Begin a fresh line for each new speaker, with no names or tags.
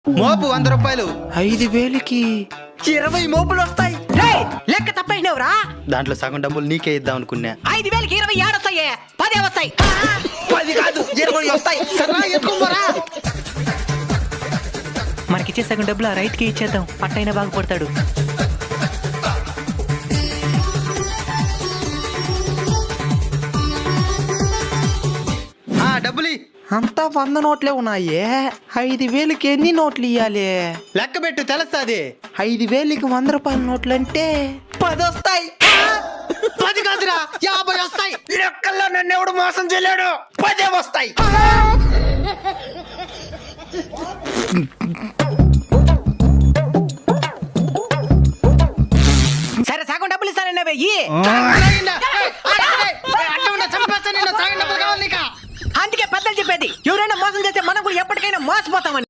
మోపు 100 రూపాయలు.
5,000కి
20 మోపులు వస్తాయి. లెక్క తప్పేసినవురా.
దాంట్లో సగం డబ్బులు నీకే ఇద్దాం అనుకున్నా.
5,000కి 20 ఏడొస్తాయి, 10 వస్తాయి.
10 కాదు 20 వస్తాయి. సరే ఎత్తుకోమరా.
మనకిచ్చే సగం డబ్బులు ఆ రైట్ కి ఇచ్చేద్దాం, అట్టయినా బాగుపడతాడు.
డబ్బులు
అంతా 100 నోట్లే ఉన్నాయే. 5,000కి ఎన్ని నోట్లు ఇయ్యాలి?
లెక్క పెట్టు తెలుస్తుంది.
5,000కి 100 రూపాయల నోట్లు అంటే
10 వస్తాయి.
10 కాదురా 50 వస్తాయి. లెక్కల్లో నన్ను ఎవడు మోసం చేయలేడు. 10 వస్తాయి.
సరే సగం డబ్బులు ఇస్తానన్నా వెయ్యి. అందుకే పెద్దలు చెప్పేది, ఎవరైనా మోసం చేస్తే మనం కూడా ఎప్పటికైనా మోసపోతామని.